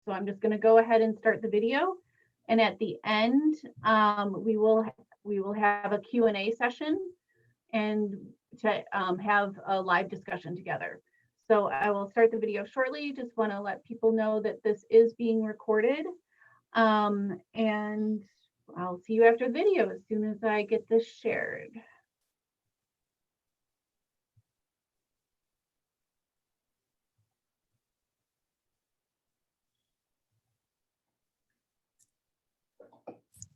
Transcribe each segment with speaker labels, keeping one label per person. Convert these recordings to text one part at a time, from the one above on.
Speaker 1: So I'm just going to go ahead and start the video. And at the end, we will have a Q&A session and to have a live discussion together. So I will start the video shortly. Just want to let people know that this is being recorded. And I'll see you after the video as soon as I get this shared.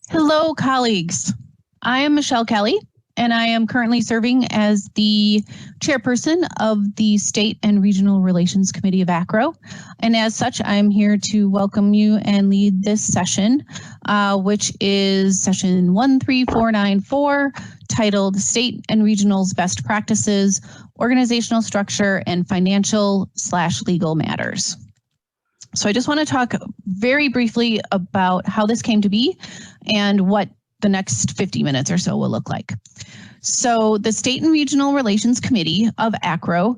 Speaker 2: Hello, colleagues. I am Michelle Kelly, and I am currently serving as the chairperson of the State and Regional Relations Committee of ACRO. And as such, I'm here to welcome you and lead this session, which is session 13494, titled State and Regional's Best Practices, Organizational Structure, and Financial/Legal Matters. So I just want to talk very briefly about how this came to be and what the next 50 minutes or so will look like. So the State and Regional Relations Committee of ACRO,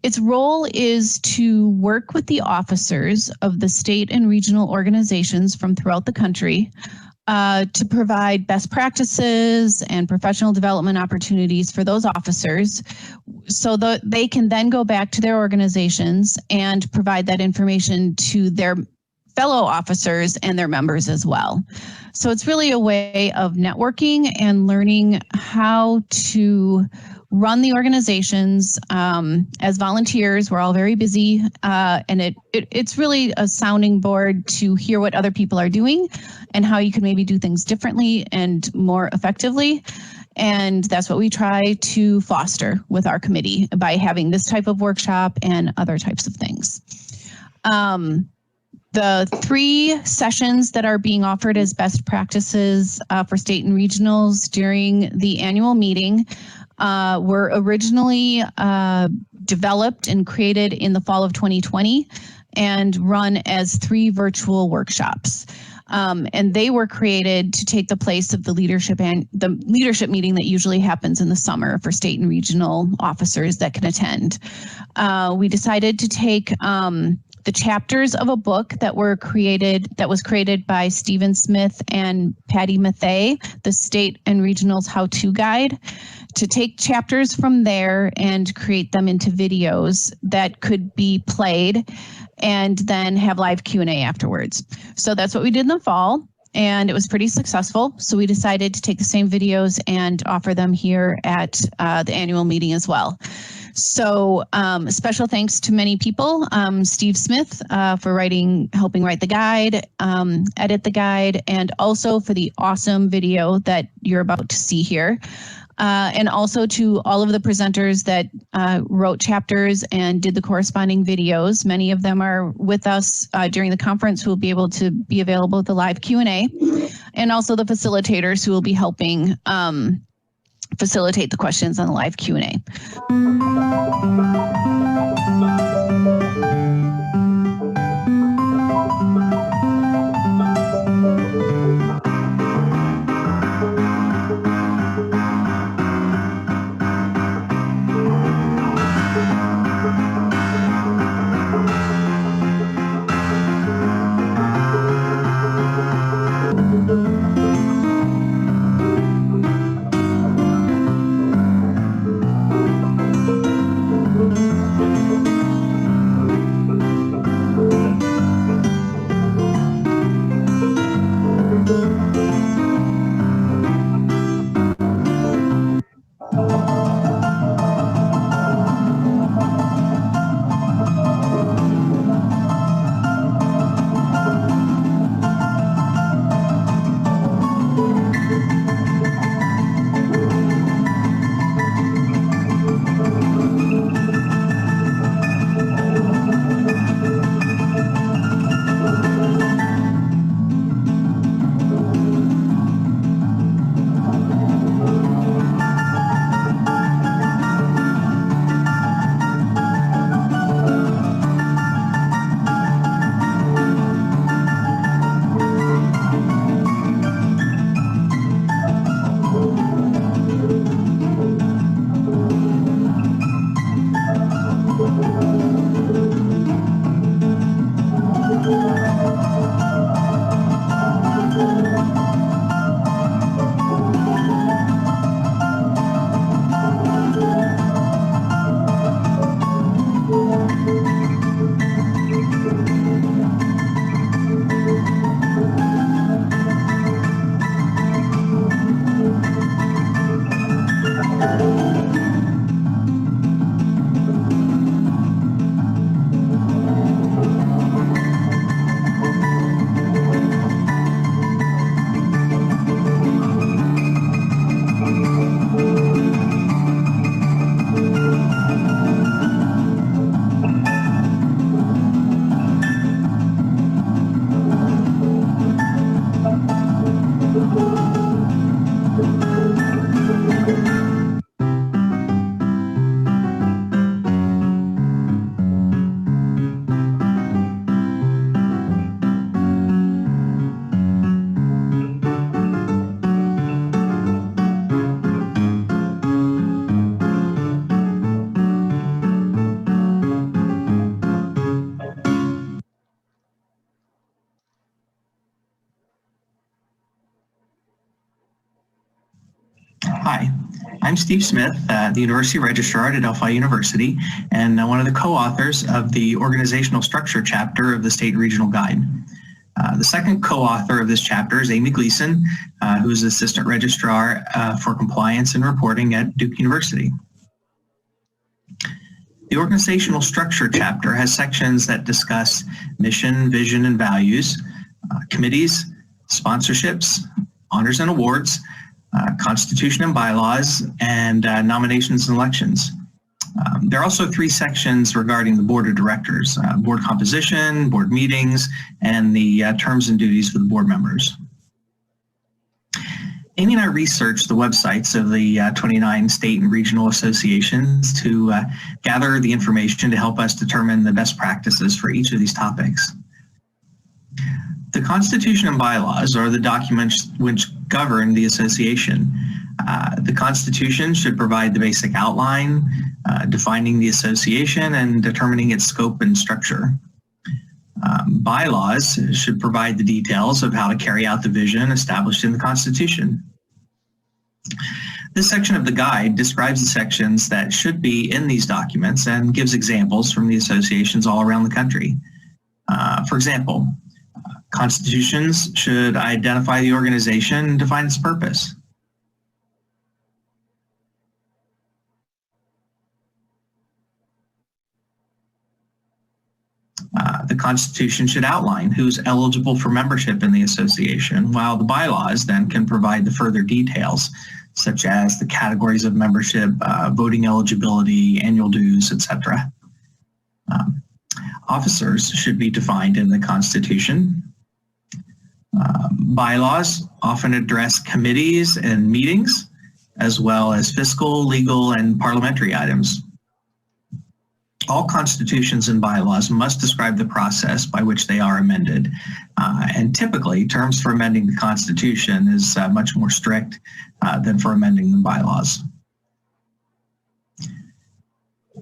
Speaker 2: its role is to work with the officers of the state and regional organizations from throughout the country to provide best practices and professional development opportunities for those officers so that they can then go back to their organizations and provide that information to their fellow officers and their members as well. So it's really a way of networking and learning how to run the organizations as volunteers. We're all very busy, and it's really a sounding board to hear what other people are doing and how you can maybe do things differently and more effectively. And that's what we try to foster with our committee by having this type of workshop and other types of things. The 3 sessions that are being offered as best practices for state and regionals during the annual meeting were originally developed and created in the fall of 2020 and run as 3 virtual workshops. And they were created to take the place of the leadership meeting that usually happens in the summer for state and regional officers that can attend. We decided to take the chapters of a book that was created by Stephen Smith and Patty Mathey, the State and Regional's How-To Guide, to take chapters from there and create them into videos that could be played and then have live Q&A afterwards. So that's what we did in the fall, and it was pretty successful. So we decided to take the same videos and offer them here at the annual meeting as well. So special thanks to many people, Steve Smith for helping write the guide, edit the guide, and also for the awesome video that you're about to see here. And also to all of the presenters that wrote chapters and did the corresponding videos. Many of them are with us during the conference who will be able to be available at the live Q&A, and also the facilitators who will be helping facilitate the questions on the live Q&A.
Speaker 3: Hi, I'm Steve Smith, the University Registrar at Adelphi University, and one of the co-authors of the Organizational Structure chapter of the State Regional Guide. The second co-author of this chapter is Amy Gleason, who is Assistant Registrar for Compliance and Reporting at Duke University. The Organizational Structure chapter has sections that discuss mission, vision, and values, committees, sponsorships, honors and awards, Constitution and Bylaws, and nominations and elections. There are also 3 sections regarding the Board of Directors, board composition, board meetings, and the terms and duties for the board members. Amy and I researched the websites of the 29 state and regional associations to gather the information to help us determine the best practices for each of these topics. The Constitution and Bylaws are the documents which govern the association. The Constitution should provide the basic outline, defining the association and determining its scope and structure. Bylaws should provide the details of how to carry out the vision established in the Constitution. This section of the guide describes the sections that should be in these documents and gives examples from the associations all around the country. For example, constitutions should identify the organization and define its purpose. The Constitution should outline who's eligible for membership in the association, while the bylaws then can provide the further details, such as the categories of membership, voting eligibility, annual dues, etc. Officers should be defined in the Constitution. Bylaws often address committees and meetings, as well as fiscal, legal, and parliamentary items. All constitutions and bylaws must describe the process by which they are amended. And typically, terms for amending the Constitution is much more strict than for amending the bylaws.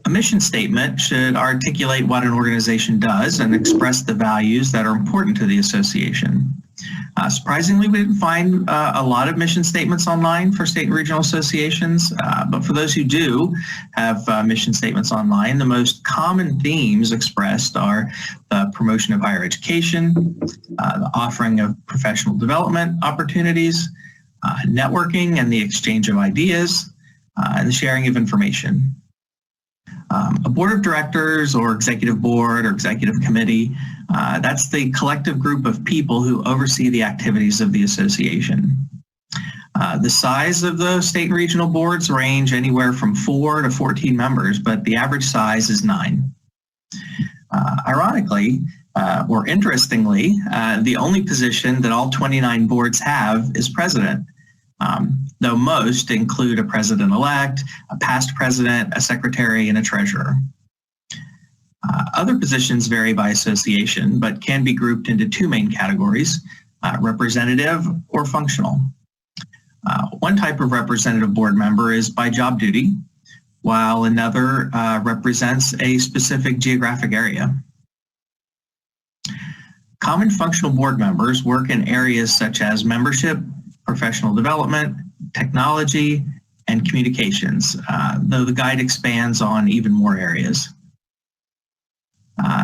Speaker 3: A mission statement should articulate what an organization does and express the values that are important to the association. Surprisingly, we didn't find a lot of mission statements online for state and regional associations, but for those who do have mission statements online, the most common themes expressed are the promotion of higher education, the offering of professional development opportunities, networking and the exchange of ideas, and the sharing of information. A board of directors or executive board or executive committee, that's the collective group of people who oversee the activities of the association. The size of the state and regional boards range anywhere from 4 to 14 members, but the average size is 9. Ironically, or interestingly, the only position that all 29 boards have is president. Though most include a president-elect, a past president, a secretary, and a treasurer. Other positions vary by association, but can be grouped into 2 main categories, representative or functional. One type of representative board member is by job duty, while another represents a specific geographic area. Common functional board members work in areas such as membership, professional development, technology, and communications, though the guide expands on even more areas.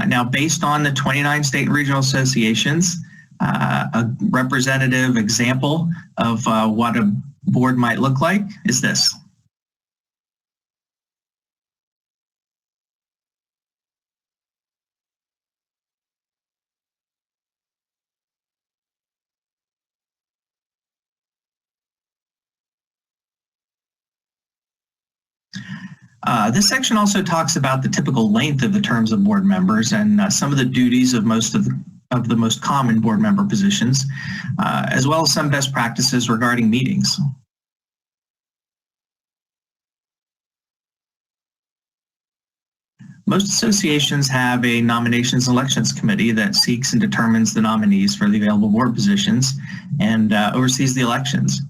Speaker 3: Now, based on the 29 state and regional associations, a representative example of what a board might look like is this. This section also talks about the typical length of the terms of board members and some of the duties of most of the most common board member positions, as well as some best practices regarding meetings. Most associations have a nominations and elections committee that seeks and determines the nominees for the available board positions and oversees the elections.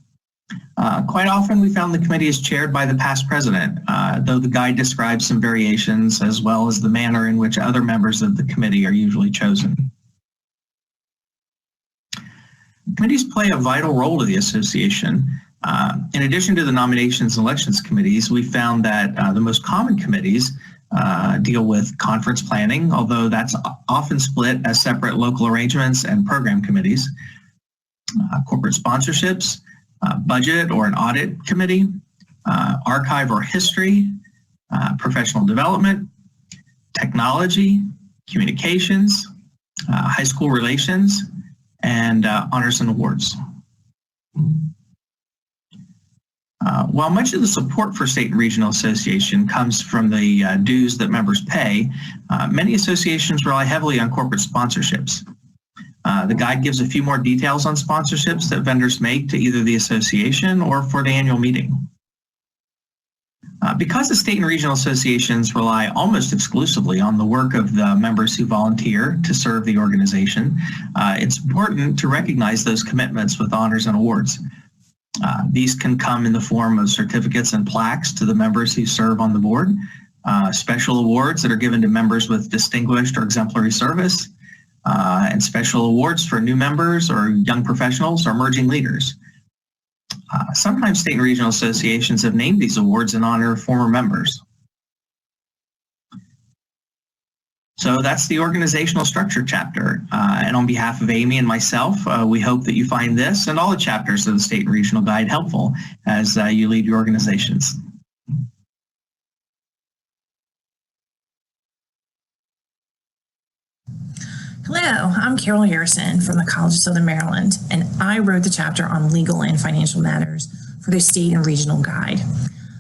Speaker 3: Quite often we found the committee is chaired by the past president, though the guide describes some variations as well as the manner in which other members of the committee are usually chosen. Committees play a vital role to the association. In addition to the nominations and elections committees, we found that the most common committees deal with conference planning, although that's often split as separate local arrangements and program committees, corporate sponsorships, budget or an audit committee, archive or history, professional development, technology, communications, high school relations, and honors and awards. While much of the support for state and regional association comes from the dues that members pay, many associations rely heavily on corporate sponsorships. The guide gives a few more details on sponsorships that vendors make to either the association or for the annual meeting. Because the state and regional associations rely almost exclusively on the work of the members who volunteer to serve the organization, it's important to recognize those commitments with honors and awards. These can come in the form of certificates and plaques to the members who serve on the board, special awards that are given to members with distinguished or exemplary service, and special awards for new members or young professionals or emerging leaders. Sometimes state and regional associations have named these awards in honor of former members. So that's the organizational structure chapter. And on behalf of Amy and myself, we hope that you find this and all the chapters of the State and Regional Guide helpful as you lead your organizations.
Speaker 4: Hello, I'm Carol Harrison from the College of Southern Maryland, and I wrote the chapter on legal and financial matters for the State and Regional Guide.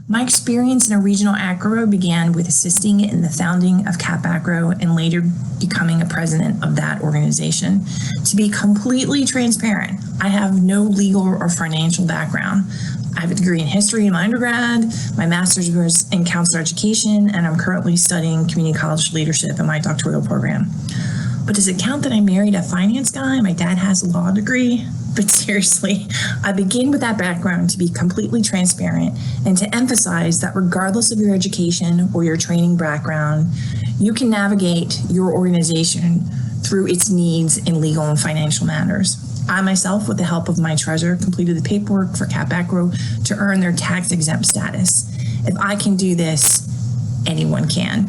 Speaker 4: My experience in a regional ACRO began with assisting in the founding of CAP ACRO and later becoming a president of that organization. To be completely transparent, I have no legal or financial background. I have a degree in history in my undergrad, my master's was in counselor education, and I'm currently studying community college leadership in my doctoral program. But does it count that I married a finance guy? My dad has a law degree. But seriously, I begin with that background to be completely transparent and to emphasize that regardless of your education or your training background, you can navigate your organization through its needs in legal and financial matters. I myself, with the help of my treasurer, completed the paperwork for CAP ACRO to earn their tax exempt status. If I can do this, anyone can.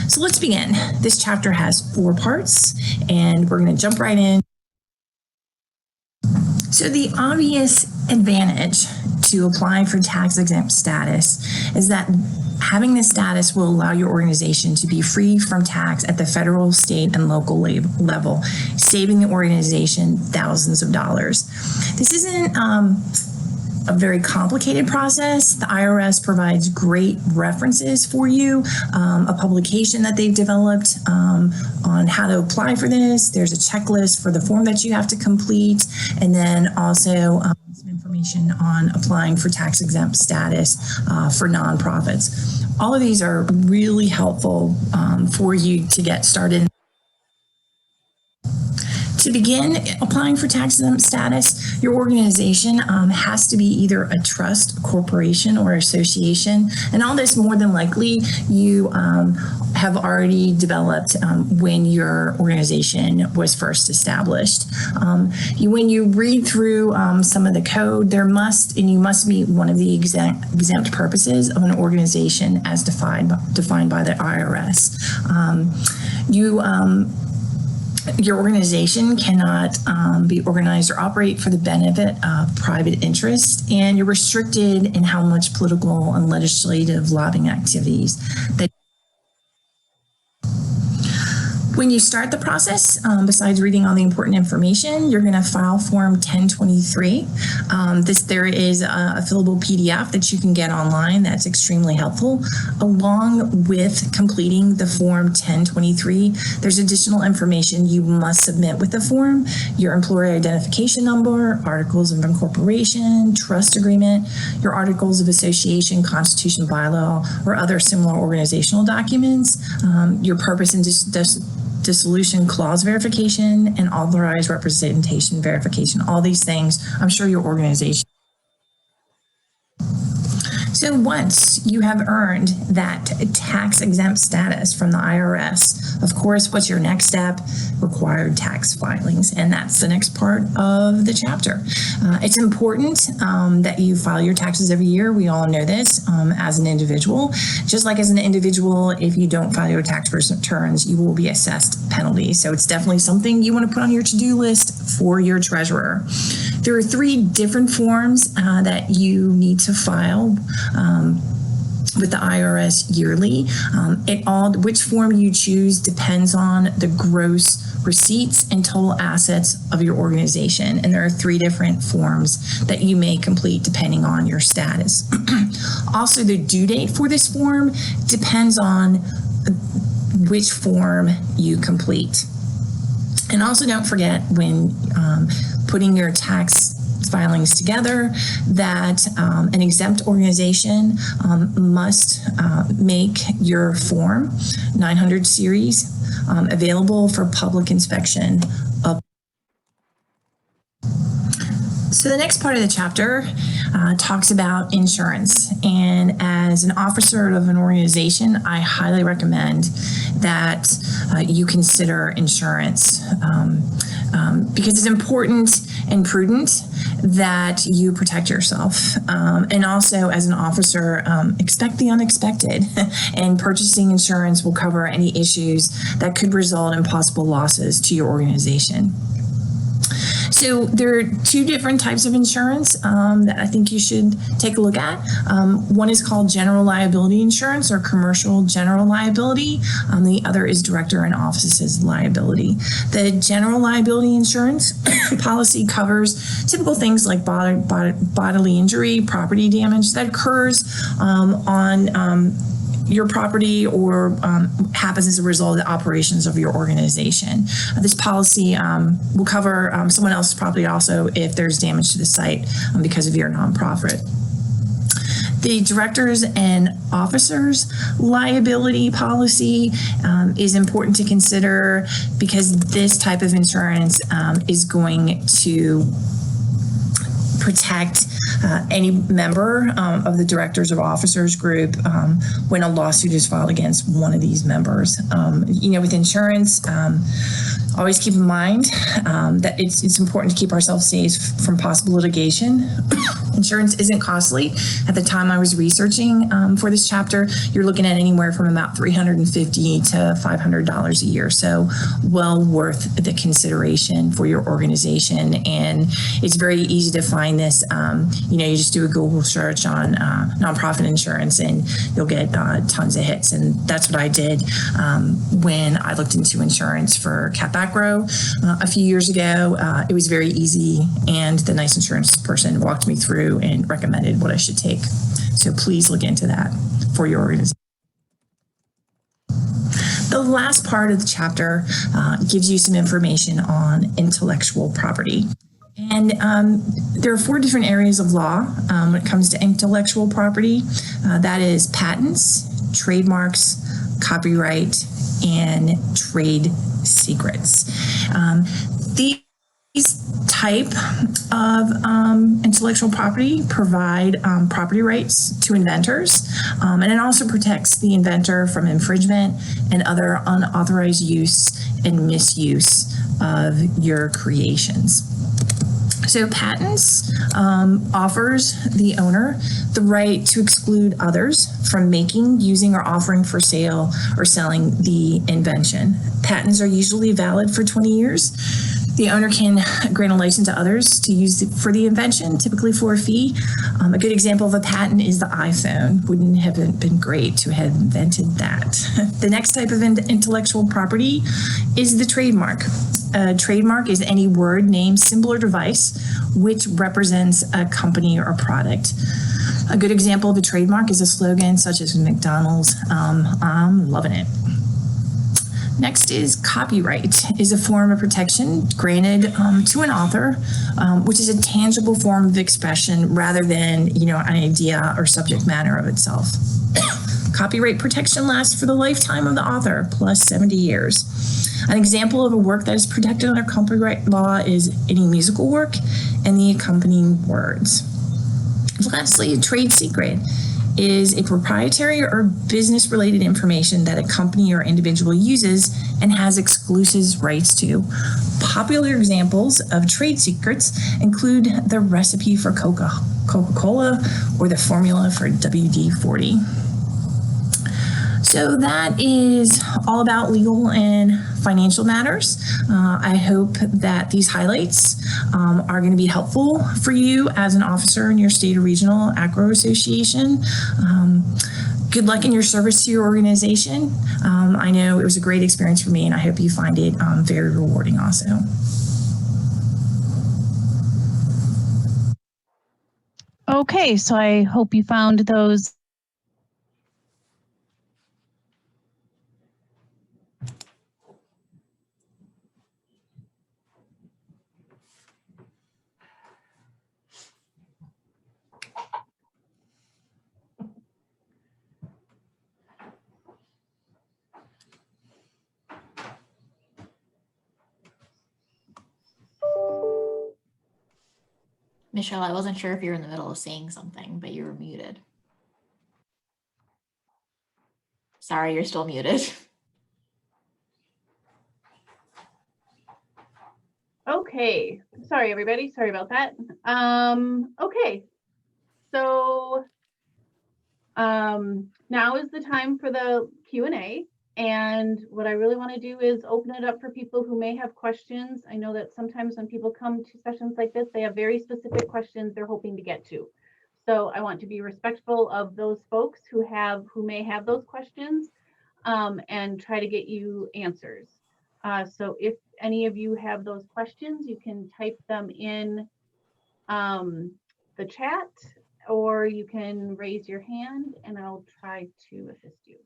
Speaker 4: So let's begin. This chapter has 4 parts, and we're going to jump right in. So the obvious advantage to applying for tax exempt status is that having this status will allow your organization to be free from tax at the federal, state, and local level, saving the organization thousands of dollars. This isn't a very complicated process. The IRS provides great references for you, a publication that they've developed on how to apply for this. There's a checklist for the form that you have to complete, and then also some information on applying for tax exempt status for nonprofits. All of these are really helpful for you to get started. To begin applying for tax exempt status, your organization has to be either a trust, a corporation, or association. And all this more than likely you have already developed when your organization was first established. When you read through some of the code, you must meet one of the exempt purposes of an organization as defined by the IRS. Your organization cannot be organized or operate for the benefit of private interest, and you're restricted in how much political and legislative lobbying activities that. When you start the process, besides reading all the important information, you're going to file Form 1023. There is a fillable PDF that you can get online that's extremely helpful. Along with completing the Form 1023, there's additional information you must submit with the form: your employer identification number, articles of incorporation, trust agreement, your articles of association, Constitution, bylaw, or other similar organizational documents, your purpose and dissolution clause verification, and authorized representation verification. All these things, I'm sure your organization. So once you have earned that tax exempt status from the IRS, of course, what's your next step? Required tax filings. And that's the next part of the chapter. It's important that you file your taxes every year. We all know this as an individual. Just like as an individual, if you don't file your tax returns, you will be assessed penalties. So it's definitely something you want to put on your to-do list for your treasurer. There are 3 different forms that you need to file with the IRS yearly. Which form you choose depends on the gross receipts and total assets of your organization. And there are 3 different forms that you may complete depending on your status. Also, the due date for this form depends on which form you complete. And also don't forget when putting your tax filings together that an exempt organization must make your Form 900 series available for public inspection. So the next part of the chapter talks about insurance. And as an officer of an organization, I highly recommend that you consider insurance because it's important and prudent that you protect yourself. And also as an officer, expect the unexpected. And purchasing insurance will cover any issues that could result in possible losses to your organization. So there are 2 different types of insurance that I think you should take a look at. One is called general liability insurance or commercial general liability. The other is director and offices liability. The general liability insurance policy covers typical things like bodily injury, property damage that occurs on your property or happens as a result of the operations of your organization. This policy will cover someone else's property also if there's damage to the site because of your nonprofit. The directors and officers liability policy is important to consider because this type of insurance is going to protect any member of the directors or officers group when a lawsuit is filed against one of these members. With insurance, always keep in mind that it's important to keep ourselves safe from possible litigation. Insurance isn't costly. At the time I was researching for this chapter, you're looking at anywhere from about $350 to $500 a year. So well worth the consideration for your organization. And it's very easy to find this. You just do a Google search on nonprofit insurance and you'll get tons of hits. And that's what I did when I looked into insurance for Cap Acro a few years ago. It was very easy, and the nice insurance person walked me through and recommended what I should take. So please look into that for your organization. The last part of the chapter gives you some information on intellectual property. And there are 4 different areas of law when it comes to intellectual property. That is patents, trademarks, copyright, and trade secrets. These type of intellectual property provide property rights to inventors, and it also protects the inventor from infringement and other unauthorized use and misuse of your creations. So patents offers the owner the right to exclude others from making, using, or offering for sale or selling the invention. Patents are usually valid for 20 years. The owner can grant a license to others to use it for the invention, typically for a fee. A good example of a patent is the iPhone. Wouldn't have been great to have invented that. The next type of intellectual property is the trademark. A trademark is any word, name, symbol, or device which represents a company or a product. A good example of a trademark is a slogan such as McDonald's, I'm loving it. Next is copyright, is a form of protection granted to an author, which is a tangible form of expression rather than, an idea or subject matter of itself. Copyright protection lasts for the lifetime of the author, plus 70 years. An example of a work that is protected under copyright law is any musical work and the accompanying words. Lastly, a trade secret is a proprietary or business-related information that a company or individual uses and has exclusive rights to. Popular examples of trade secrets include the recipe for Coca-Cola or the formula for WD-40. So that is all about legal and financial matters. I hope that these highlights are going to be helpful for you as an officer in your state or regional ACRO association. Good luck in your service to your organization. I know it was a great experience for me, and I hope you find it very rewarding also.
Speaker 2: Okay, so I hope you found those
Speaker 5: Michelle, I wasn't sure if you were in the middle of saying something, but you were muted. Sorry, you're still muted.
Speaker 1: Okay, sorry everybody, sorry about that. Okay, so now is the time for the Q&A. And what I really want to do is open it up for people who may have questions. I know that sometimes when people come to sessions like this, they have very specific questions they're hoping to get to. So I want to be respectful of those folks who may have those questions and try to get you answers. So if any of you have those questions, you can type them in the chat, or you can raise your hand and I'll try to assist you.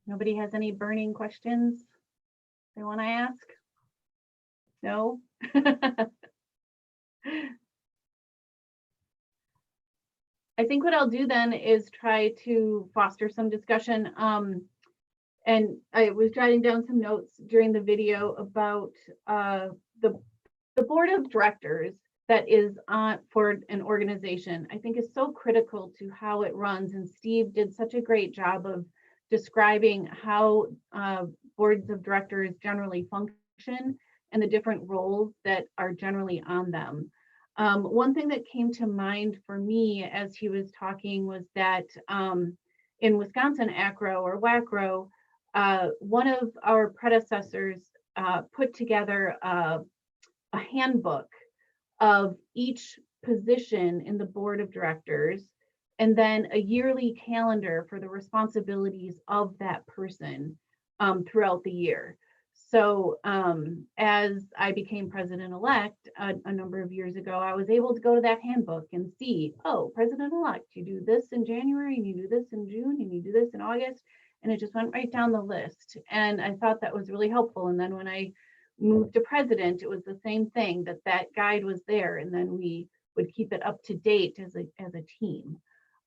Speaker 1: Nobody has any burning questions they want to ask? No? I think what I'll do then is try to foster some discussion. And I was jotting down some notes during the video about the board of directors that is on for an organization. I think is so critical to how it runs. And Steve did such a great job of describing how boards of directors generally function and the different roles that are generally on them. One thing that came to mind for me as he was talking was that in Wisconsin ACRO or WACRO, one of our predecessors put together a handbook of each position in the board of directors, and then a yearly calendar for the responsibilities of that person throughout the year. So as I became president-elect a number of years ago, I was able to go to that handbook and see, oh, president-elect, you do this in January, and you do this in June, and you do this in August, and it just went right down the list. And I thought that was really helpful. And then when I moved to president, it was the same thing, that guide was there, and then we would keep it up to date as a team.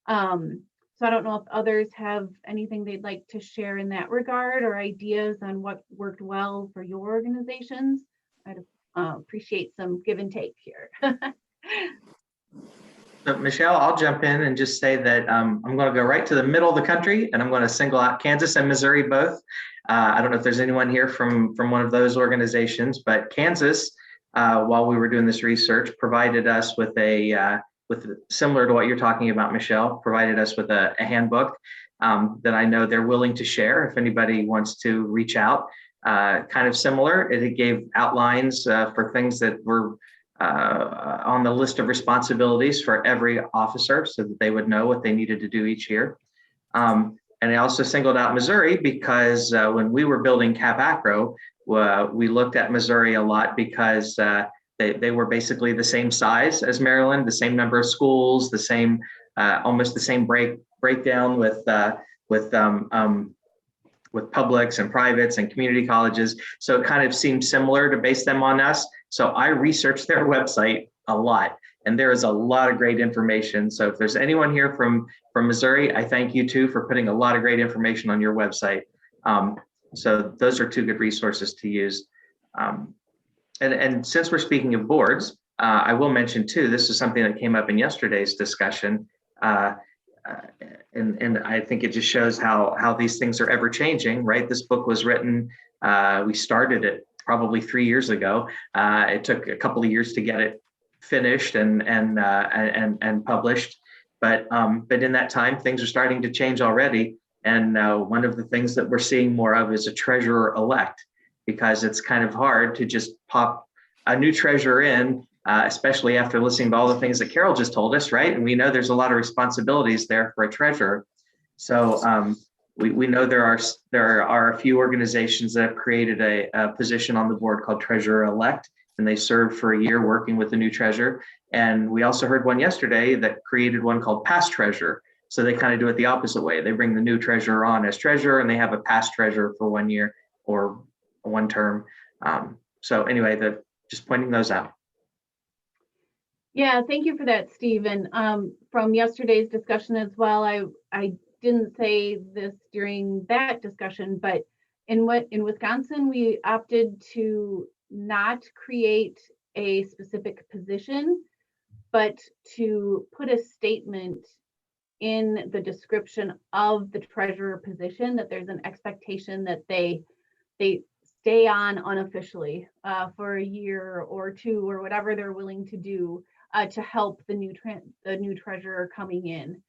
Speaker 1: So I don't know if others have anything they'd like to share in that regard, or ideas on what worked well for your organizations. I'd appreciate some give and take here.
Speaker 3: So Michelle, I'll jump in and just say that I'm going to go right to the middle of the country, and I'm going to single out Kansas and Missouri both. I don't know if there's anyone here from one of those organizations, but Kansas, while we were doing this research, provided us with similar to what you're talking about, Michelle, provided us with a handbook that I know they're willing to share if anybody wants to reach out. Kind of similar, it gave outlines for things that were on the list of responsibilities for every officer so that they would know what they needed to do each year. And I also singled out Missouri because when we were building Cap ACRO, we looked at Missouri a lot because they were basically the same size as Maryland, the same number of schools, the same almost the same breakdown with publics and privates and community colleges. So it kind of seemed similar to base them on us. So I researched their website a lot, and there is a lot of great information. So if there's anyone here from Missouri, I thank you too for putting a lot of great information on your website. So those are two good resources to use. And since we're speaking of boards, I will mention too, this is something that came up in yesterday's discussion. And I think it just shows how these things are ever changing, right? This book was written, we started it probably 3 years ago. It took a couple of years to get it finished and published. But in that time, things are starting to change already. And one of the things that we're seeing more of is a treasurer-elect, because it's kind of hard to just pop a new treasurer in, especially after listening to all the things that Carol just told us, right? And we know there's a lot of responsibilities there for a treasurer. So we know there are a few organizations that have created a position on the board called treasurer-elect, and they serve for a year working with the new treasurer. And we also heard one yesterday that created one called past treasurer. So they kind of do it the opposite way. They bring the new treasurer on as treasurer, and they have a past treasurer for 1 year or one term. So anyway, just pointing those out.
Speaker 1: Yeah, thank you for that, Steve. And from yesterday's discussion as well, I didn't say this during that discussion, but in Wisconsin, we opted to not create a specific position, but to put a statement in the description of the treasurer position that there's an expectation that they stay on unofficially for a year or two or whatever they're willing to do to help the new treasurer coming in.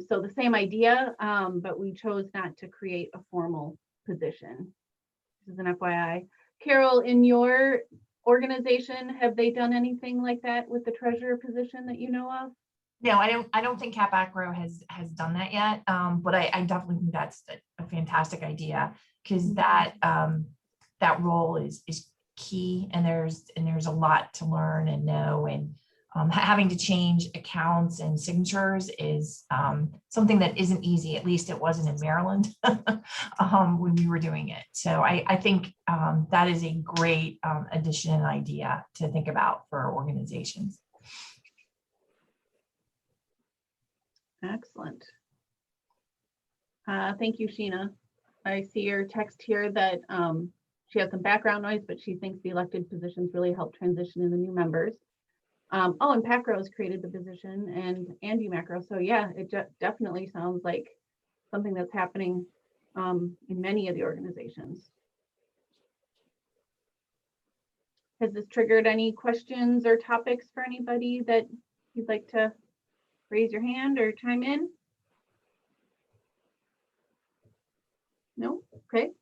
Speaker 1: So the same idea, but we chose not to create a formal position. This is an FYI. Carol, in your organization, have they done anything like that with the treasurer position that you know of?
Speaker 6: No, I don't think Cap Acro has done that yet. But I definitely think that's a fantastic idea, because that role is key, and there's a lot to learn and know, and having to change accounts and signatures is something that isn't easy. At least it wasn't in Maryland when we were doing it. So I think that is a great addition and idea to think about for organizations.
Speaker 1: Excellent. Thank you, Sheena. I see your text here that she has some background noise, but she thinks the elected positions really help transition in the new members. And PACRO has created the position, and UMACRO. So yeah, it definitely sounds like something that's happening in many of the organizations. Has this triggered any questions or topics for anybody that you'd like to raise your hand or chime in? No? Okay.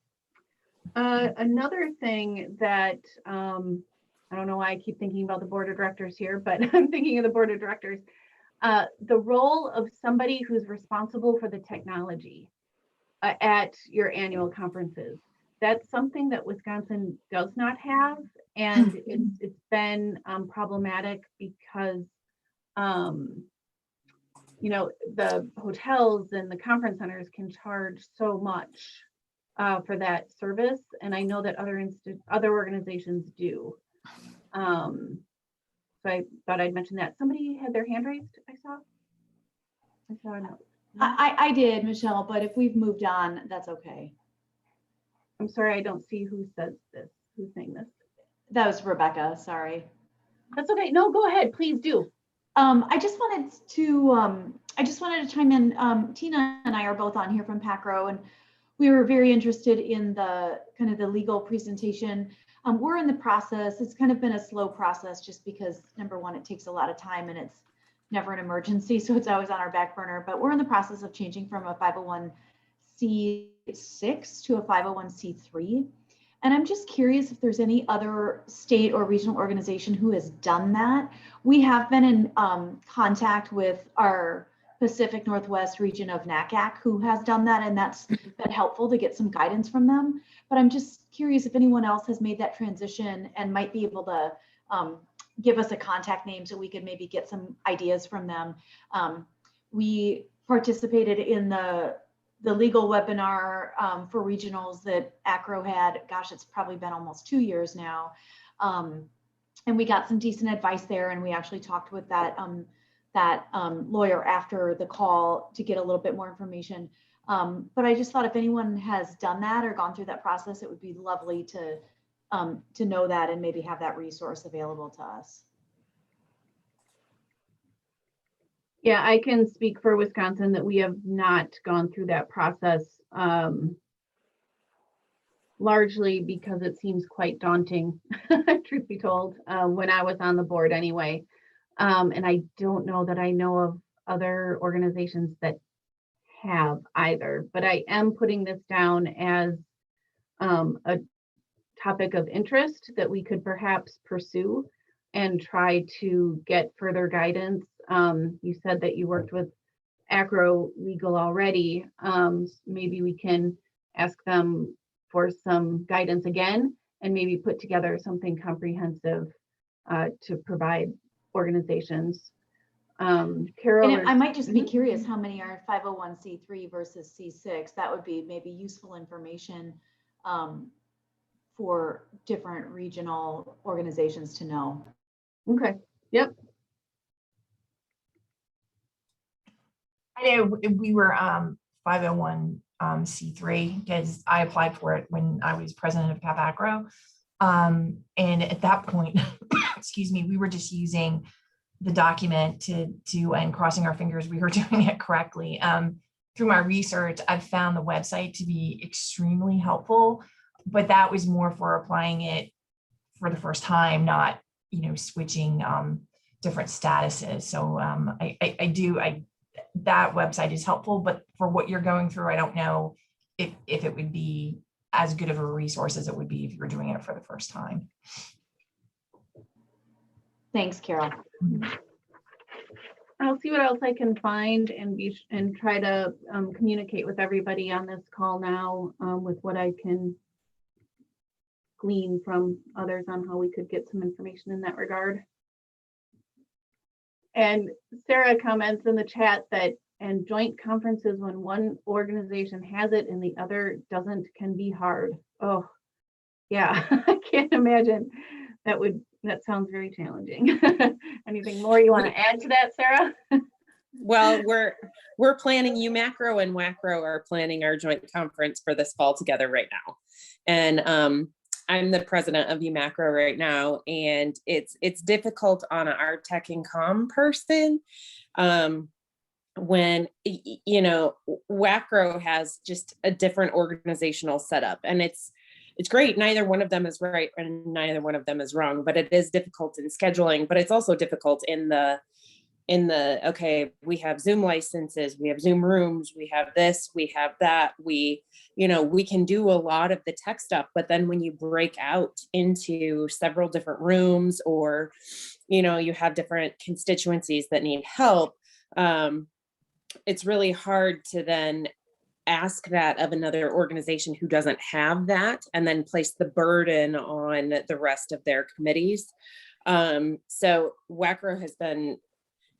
Speaker 1: Another thing that I don't know why I keep thinking about the board of directors here, but I'm thinking of the board of directors. The role of somebody who's responsible for the technology at your annual conferences. That's something that Wisconsin does not have, and it's been problematic because you know, the hotels and the conference centers can charge so much for that service, and I know that other organizations do. So I thought I'd mention that. Somebody had their hand raised. I saw a note.
Speaker 7: I did, Michelle, but if we've moved on, that's okay.
Speaker 1: I'm sorry, I don't see who says this. Who's saying this?
Speaker 7: That was Rebecca. Sorry.
Speaker 1: That's okay. No, go ahead. Please do.
Speaker 7: I just wanted to chime in. Tina and I are both on here from PACRO, and we were very interested in the kind of the legal presentation. We're in the process. It's kind of been a slow process just because, number one, it takes a lot of time and it's never an emergency, so it's always on our back burner. But we're in the process of changing from a 501c6 to a 501c3. And I'm just curious if there's any other state or regional organization who has done that. We have been in contact with our Pacific Northwest region of NACAC who has done that, and that's been helpful to get some guidance from them. But I'm just curious if anyone else has made that transition and might be able to give us a contact name so we could maybe get some ideas from them. We participated in the legal webinar for regionals that ACRO had. Gosh, it's probably been almost 2 years now. And we got some decent advice there, and we actually talked with that lawyer after the call to get a little bit more information. But I just thought if anyone has done that or gone through that process, it would be lovely to know that and maybe have that resource available to us.
Speaker 1: Yeah, I can speak for Wisconsin that we have not gone through that process, largely because it seems quite daunting, truth be told, when I was on the board anyway. And I don't know that I know of other organizations that have either, but I am putting this down as a topic of interest that we could perhaps pursue and try to get further guidance. You said that you worked with Acro Legal already. Maybe we can ask them for some guidance again and maybe put together something comprehensive to provide organizations. Carol,
Speaker 7: And I might just be curious how many are 501c3 versus C6. That would be maybe useful information for different regional organizations to know.
Speaker 1: okay, yep.
Speaker 6: I know we were 501c3 because I applied for it when I was president of Cap Acro. And at that point, excuse me, we were just using the document to and crossing our fingers we were doing it correctly. Through my research, I've found the website to be extremely helpful, but that was more for applying it for the first time, not, switching different statuses. So that website is helpful, but for what you're going through, I don't know if it would be as good of a resource as it would be if you were doing it for the first time.
Speaker 7: Thanks, Carol.
Speaker 1: I'll see what else I can find and try to communicate with everybody on this call now with what I can glean from others on how we could get some information in that regard. And Sarah comments in the chat that and joint conferences when one organization has it and the other doesn't can be hard. Oh, yeah, I can't imagine. That sounds very challenging. Anything more you want to add to that, Sarah?
Speaker 8: Well, we're planning UMACRO and WACRO are planning our joint conference for this fall together right now. And I'm the president of UMACRO right now, and it's difficult on our tech and comm person when WACRO has just a different organizational setup, and it's great. Neither one of them is right and neither one of them is wrong, but it is difficult in scheduling, but it's also difficult in the, okay, we have Zoom licenses, we have Zoom rooms, we have this, we have that, we can do a lot of the tech stuff, but then when you break out into several different rooms or, you have different constituencies that need help, it's really hard to then ask that of another organization who doesn't have that and then place the burden on the rest of their committees. So WACRO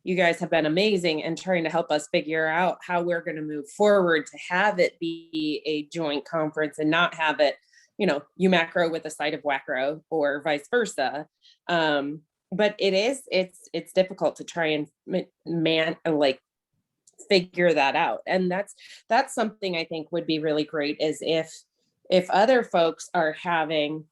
Speaker 8: you guys have been amazing in trying to help us figure out how we're going to move forward to have it be a joint conference and not have it, UMACRO with a side of WACRO or vice versa. But it's difficult to try and figure that out. And that's something I think would be really great is if other folks are having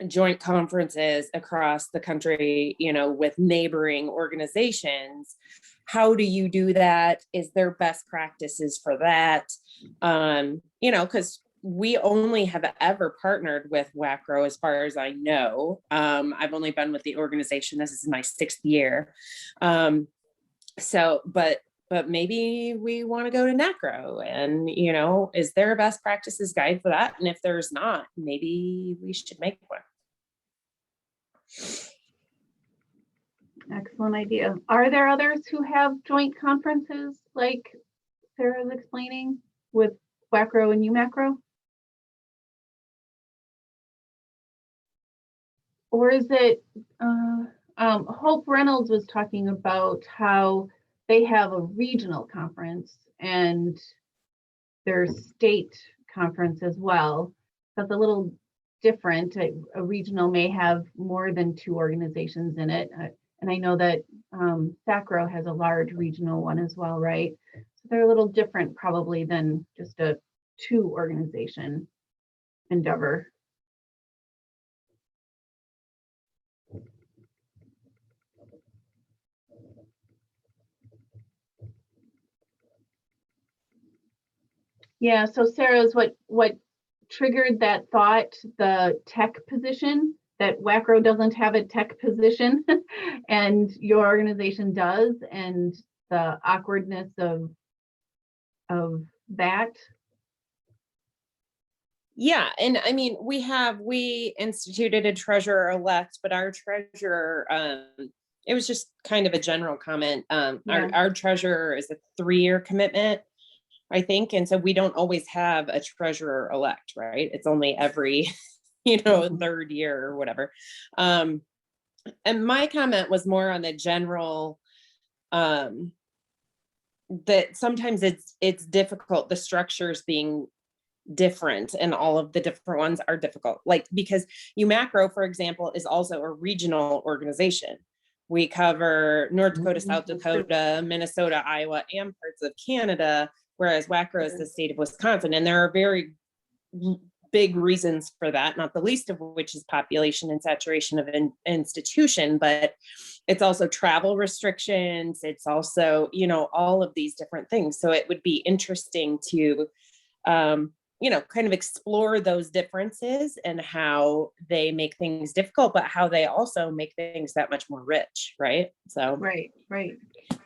Speaker 8: joint conferences across the country, with neighboring organizations, how do you do that? Is there best practices for that? Because we only have ever partnered with WACRO as far as I know. I've only been with the organization, this is my 6th year. But maybe we want to go to NACRO and, is there a best practices guide for that? And if there's not, maybe we should make one.
Speaker 1: Excellent idea. Are there others who have joint conferences like Sarah's explaining with WACRO and UMACRO? Or is it, Hope Reynolds was talking about how they have a regional conference and their state conference as well. That's a little different. A regional may have more than 2 organizations in it. And I know that SACRO has a large regional one as well, right? they're a little different probably than just a 2-organization endeavor. Yeah, so Sarah's what triggered that thought, the tech position, that WACRO doesn't have a tech position and your organization does, and the awkwardness of that.
Speaker 8: Yeah, and I mean, we instituted a treasurer-elect, but our treasurer, it was just kind of a general comment.
Speaker 1: Yeah.
Speaker 8: Our treasurer is a 3-year commitment, I think, and so we don't always have a treasurer-elect, right? It's only every,
Speaker 1: Mhm.
Speaker 8: 3rd year or whatever. And my comment was more on the general, that sometimes it's difficult, the structures being different, and all of the different ones are difficult, like because UMACRO, for example, is also a regional organization. We cover North Dakota, South Dakota, Minnesota, Iowa, and parts of Canada, whereas WACRO is the state of Wisconsin. And there are very big reasons for that, not the least of which is population and saturation of an institution, but it's also travel restrictions. It's also, all of these different things. So it would be interesting to, kind of explore those differences and how they make things difficult, but how they also make things that much more rich, right? So
Speaker 1: Right.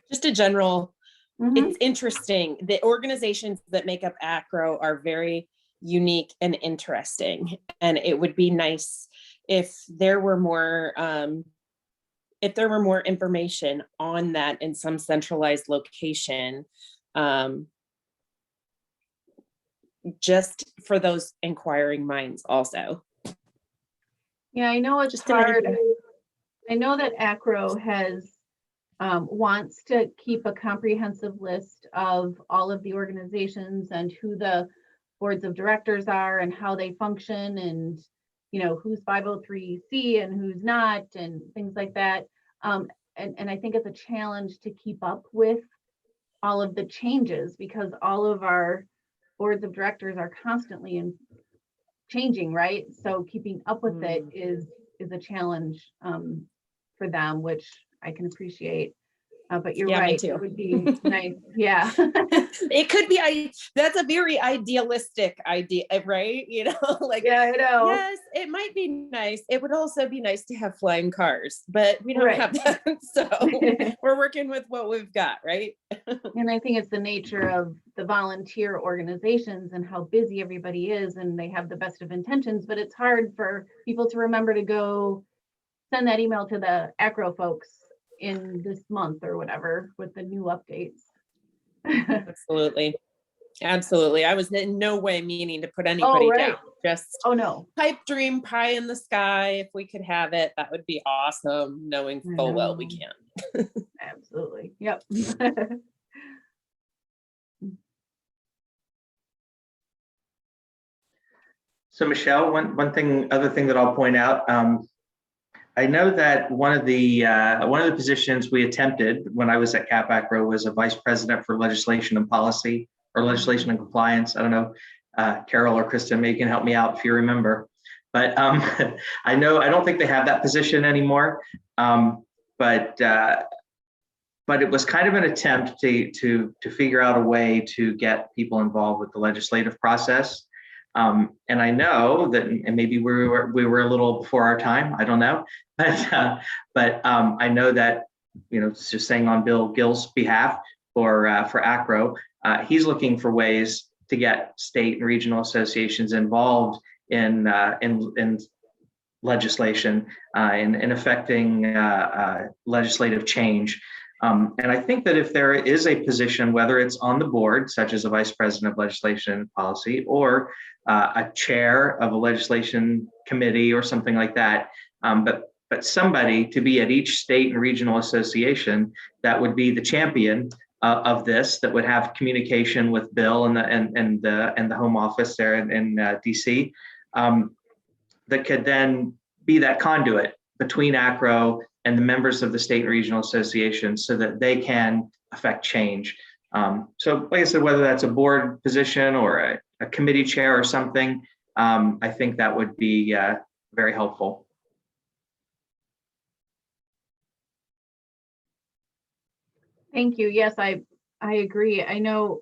Speaker 8: just a general,
Speaker 1: Mhm.
Speaker 8: it's interesting. The organizations that make up ACRO are very unique and interesting. And it would be nice if there were more information on that in some centralized location, just for those inquiring minds also.
Speaker 1: Yeah, I know it's
Speaker 8: Just an
Speaker 1: hard.
Speaker 8: idea.
Speaker 1: I know that ACRO has wants to keep a comprehensive list of all of the organizations and who the boards of directors are and how they function, and who's 503c and who's not, and things like that. And I think it's a challenge to keep up with all of the changes, because all of our boards of directors are constantly changing, right? So keeping up with it is a challenge for them, which I can appreciate. But you're
Speaker 8: Yeah, me
Speaker 1: right,
Speaker 8: too.
Speaker 1: it would be nice. Yeah.
Speaker 8: It could be, that's a very idealistic idea, right? Like,
Speaker 1: Yeah, I know.
Speaker 8: yes, it might be nice. It would also be nice to have flying cars, but we don't
Speaker 1: Right.
Speaker 8: have that. So we're working with what we've got, right?
Speaker 1: And I think it's the nature of the volunteer organizations and how busy everybody is, and they have the best of intentions, but it's hard for people to remember to go send that email to the ACRO folks in this month or whatever with the new updates.
Speaker 8: Absolutely. I was in no way meaning to put anybody
Speaker 1: right.
Speaker 8: down. Just
Speaker 1: Oh no.
Speaker 8: pipe dream, pie in the sky. If we could have it, that would be awesome, knowing full well we can't.
Speaker 1: Absolutely. Yep.
Speaker 3: So Michelle, other thing that I'll point out, I know that one of the positions we attempted when I was at CapAcro was a vice president for legislation and policy, or legislation and compliance. I don't know, Carol or Kristen, maybe you can help me out if you remember. But I don't think they have that position anymore. But it was kind of an attempt to figure out a way to get people involved with the legislative process. And I know that, and maybe we were a little before our time, I don't know, but I know that, just saying on Bill Gill's behalf for ACRO, he's looking for ways to get state and regional associations involved in legislation, in affecting legislative change. And I think that if there is a position, whether it's on the board, such as a vice president of legislation and policy, or a chair of a legislation committee or something like that, but somebody to be at each state and regional association that would be the champion of this, that would have communication with Bill and the home office there in DC, that could then be that conduit between ACRO and the members of the state and regional associations, so that they can affect change. So like I said, whether that's a board position or a committee chair or something, I think that would be very helpful.
Speaker 1: Thank you. Yes, I agree. I know,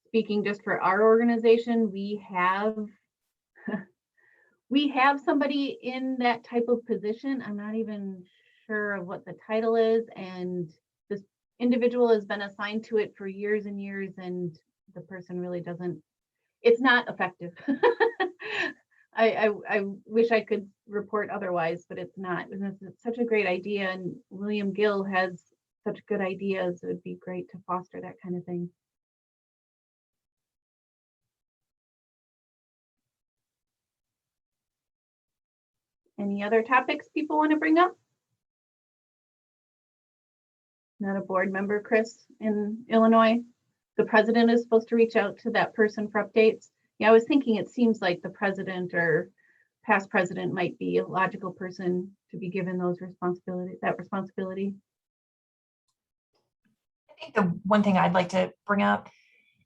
Speaker 1: speaking just for our organization, we have somebody in that type of position. I'm not even sure of what the title is, and this individual has been assigned to it for years and years, and the person really doesn't, it's not effective. I wish I could report otherwise, but it's not. It's such a great idea, and William Gill has such good ideas. It would be great to foster that kind of thing. Any other topics people want to bring up? Not a board member, Chris, in Illinois. The president is supposed to reach out to that person for updates. Yeah, I was thinking it seems like the president or past president might be a logical person to be given those responsibilities, that responsibility.
Speaker 6: I think the one thing I'd like to bring up,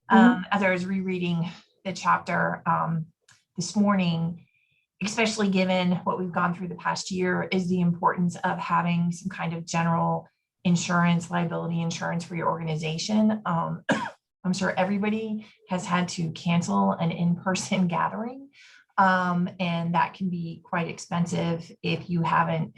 Speaker 6: as I was rereading the chapter this morning, especially given what we've gone through the past year, is the importance of having some kind of general insurance, liability insurance for your organization. I'm sure everybody has had to cancel an in-person gathering, and that can be quite expensive if you haven't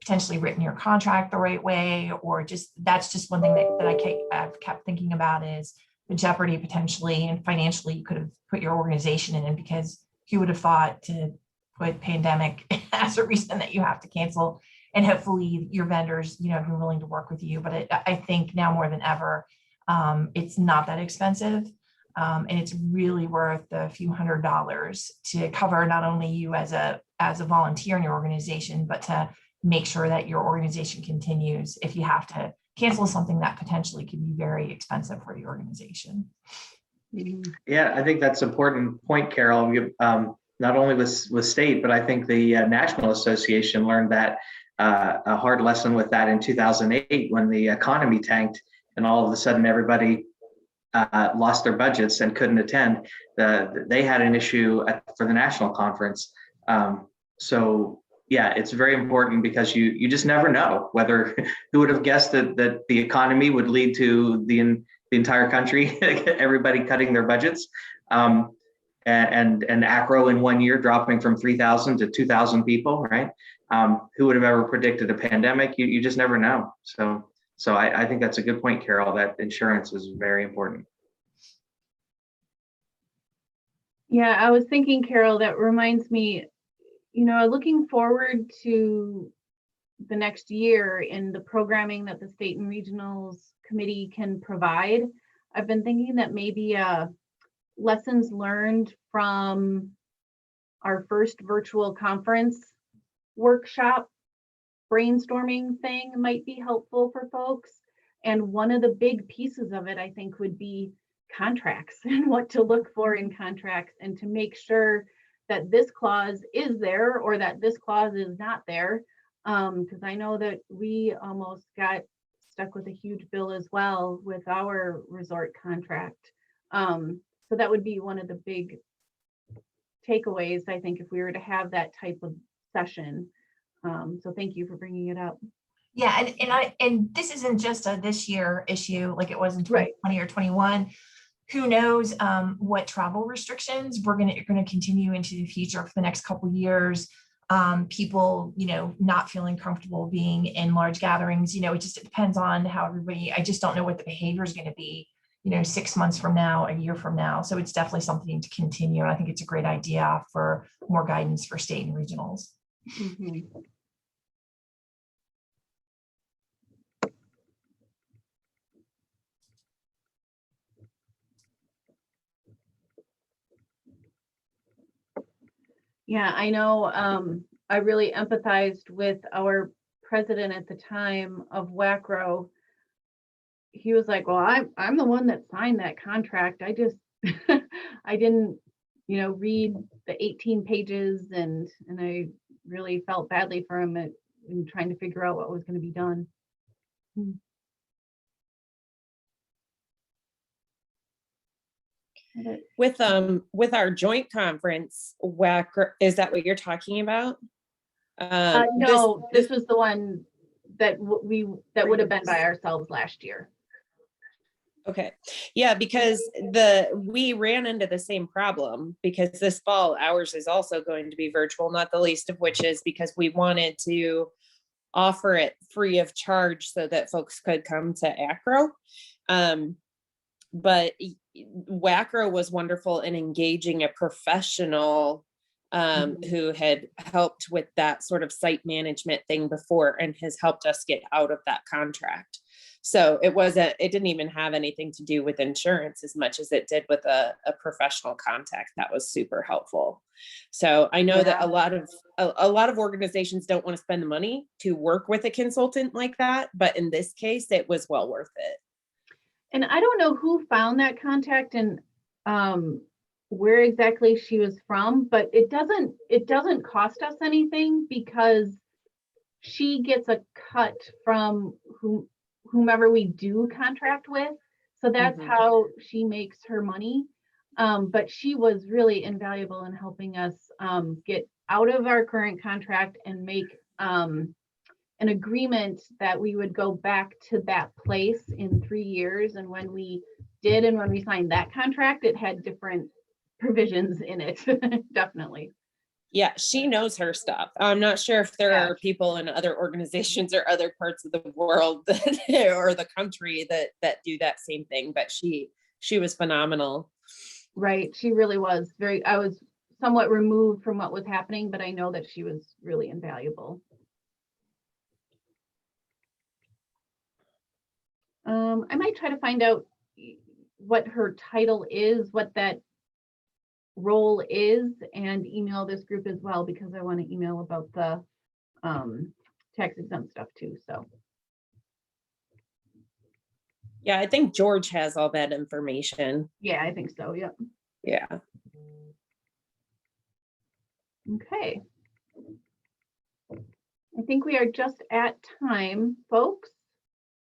Speaker 6: potentially written your contract the right way, or just, that's just one thing that I've kept thinking about, is the jeopardy potentially and financially you could have put your organization in, because who would have thought to put pandemic as a reason that you have to cancel. And hopefully your vendors, are willing to work with you. But I think now more than ever, it's not that expensive. And it's really worth a few $100s to cover not only you as a volunteer in your organization, but to make sure that your organization continues if you have to cancel something that potentially could be very expensive for the organization.
Speaker 3: Yeah, I think that's an important point, Carol. Not only with state, but I think the National Association learned that a hard lesson with that in 2008 when the economy tanked and all of a sudden everybody lost their budgets and couldn't attend. They had an issue for the national conference. So yeah, it's very important because you just never know whether, who would have guessed that the economy would lead to the entire country, everybody cutting their budgets. And ACRO in 1 year dropping from 3,000 to 2,000 people, right? Who would have ever predicted a pandemic? You just never know. So I think that's a good point, Carol, that insurance is very important.
Speaker 1: Yeah, I was thinking, Carol, that reminds me, looking forward to the next year in the programming that the State and Regionals Committee can provide. I've been thinking that maybe lessons learned from our first virtual conference workshop brainstorming thing might be helpful for folks. And one of the big pieces of it, I think, would be contracts and what to look for in contracts, and to make sure that this clause is there or that this clause is not there. Because I know that we almost got stuck with a huge bill as well with our resort contract. So that would be one of the big takeaways, I think, if we were to have that type of session. So thank you for bringing it up.
Speaker 6: Yeah, and this isn't just a this year issue like it was in 2020 or 21. Who knows what travel restrictions we're going to continue into the future for the next couple of years. People, not feeling comfortable being in large gatherings. It just depends on how everybody. I just don't know what the behavior is going to be. 6 months from now, a year from now. So it's definitely something to continue. And I think it's a great idea for more guidance for state and regionals.
Speaker 1: Mm-hmm. Yeah, I know. I really empathized with our president at the time of WACRO. He was like, well, I'm the one that signed that contract. I just, I didn't, read the 18 pages, and I really felt badly for him in trying to figure out what was going to be done.
Speaker 8: With our joint conference, is that what you're talking about?
Speaker 1: No, this was the one that would have been by ourselves last year.
Speaker 8: Okay. Yeah, because we ran into the same problem because this fall ours is also going to be virtual, not the least of which is because we wanted to offer it free of charge so that folks could come to ACRO. But WACRO was wonderful in engaging a professional who had helped with that sort of site management thing before and has helped us get out of that contract. So it didn't even have anything to do with insurance as much as it did with a professional contact that was super helpful. So I know that a lot of organizations don't want to spend the money to work with a consultant like that, but in this case, it was well worth it.
Speaker 1: And I don't know who found that contact and where exactly she was from, but it doesn't cost us anything because she gets a cut from whomever we do contract with. So that's how she makes her money. But she was really invaluable in helping us get out of our current contract and make an agreement that we would go back to that place in 3 years. And when we did, and when we signed that contract, it had different provisions in it. Definitely.
Speaker 8: Yeah, she knows her stuff. I'm not sure if there are people in other organizations or other parts of the world or the country that do that same thing, but she was phenomenal.
Speaker 1: Right. She really was I was somewhat removed from what was happening, but I know that she was really invaluable. I might try to find out what her title is, what that role is, and email this group as well, because I want to email about the tax exempt stuff too. So
Speaker 8: yeah, I think George has all that information.
Speaker 1: Yeah, I think so. Yep.
Speaker 8: Yeah.
Speaker 1: Okay. I think we are just at time, folks.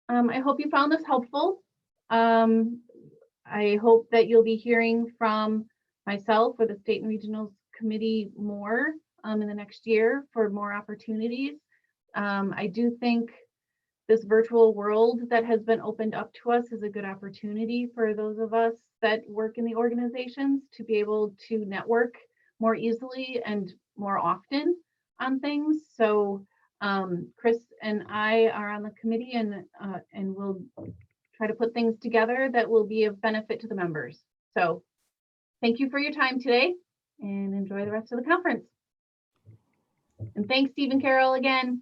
Speaker 1: I hope you found this helpful. I hope that you'll be hearing from myself or the State and Regionals Committee more in the next year for more opportunities. I do think this virtual world that has been opened up to us is a good opportunity for those of us that work in the organizations to be able to network more easily and more often on things. So Chris and I are on the committee and we'll try to put things together that will be of benefit to the members. So thank you for your time today and enjoy the rest of the conference. And thanks, Steve and Carol, again.